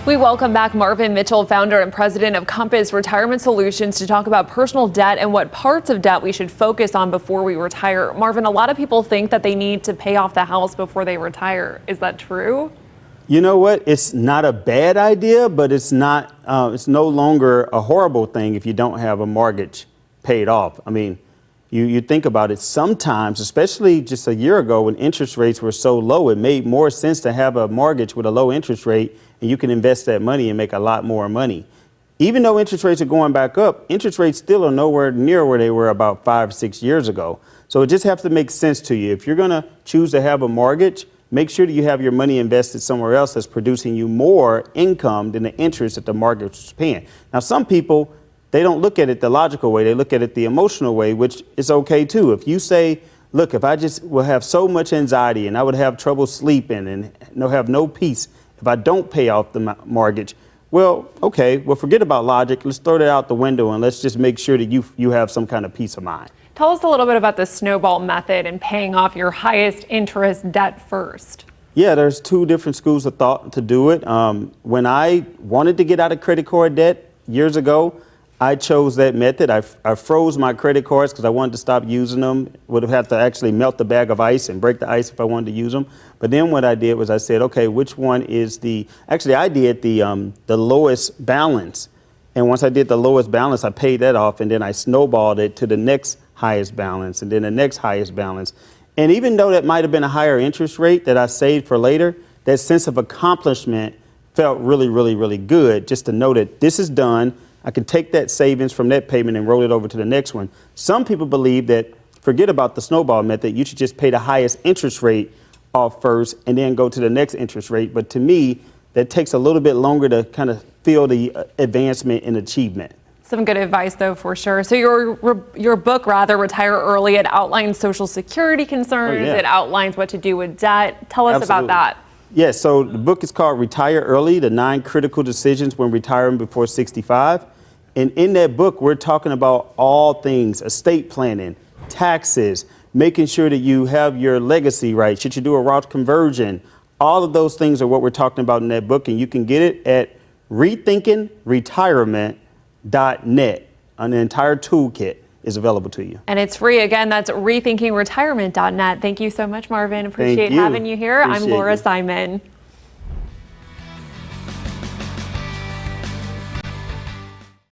We welcome back Marvin Mitchell, founder and president of Compass Retirement Solutions, to talk about personal debt and what parts of debt we should focus on before we retire. Marvin, a lot of people think that they need to pay off the house before they retire. Is that true? You know what? It's not a bad idea, but it's not. It's no longer a horrible thing if you don't have a mortgage paid off. I mean, you think about it. Sometimes, especially just a year ago when interest rates were so low, it made more sense to have a mortgage with a low interest rate, and you can invest that money and make a lot more money. Even though interest rates are going back up, interest rates still are nowhere near where they were about 5 or 6 years ago. So it just has to make sense to you. If you're going to choose to have a mortgage, make sure that you have your money invested somewhere else that's producing you more income than the interest that the market is paying. Now, some people, they don't look at it the logical way. They look at it the emotional way, which is okay too. If you say, look, if I just will have so much anxiety and I would have trouble sleeping and have no peace if I don't pay off the mortgage, well, okay, well, forget about logic. Let's throw that out the window and let's just make sure that you have some kind of peace of mind. Tell us a little bit about the Snowball method and paying off your highest interest debt first. Yeah, there's two different schools of thought to do it. When I wanted to get out of credit card debt years ago, I chose that method. I froze my credit cards because I wanted to stop using them. Would have had to actually melt the bag of ice and break the ice if I wanted to use them. But then what I did was I said, okay, which one is I did the lowest balance. And once I did the lowest balance, I paid that off, and then I snowballed it to the next highest balance and then the next highest balance. And even though that might have been a higher interest rate that I saved for later, that sense of accomplishment felt really, really, really good just to know that this is done. I can take that savings from that payment and roll it over to the next one. Some people believe that, forget about the snowball method, you should just pay the highest interest rate off first and then go to the next interest rate. But to me, that takes a little bit longer to kind of feel the advancement and achievement. Some good advice, though, for sure. So your book, rather, Retire Early, it outlines Social Security concerns. Oh, yeah. It outlines what to do with debt. Tell us about that. Yes, so the book is called Retire Early, the 9 Critical Decisions When Retiring Before 65. And in that book, we're talking about all things: estate planning, taxes, making sure that you have your legacy right. Should you do a Roth conversion? All of those things are what we're talking about in that book. And you can get it at RethinkingRetirement.net. An entire toolkit is available to you. And it's free. Again, that's RethinkingRetirement.net. Thank you so much, Marvin. Appreciate having you here. I'm Laura Simon.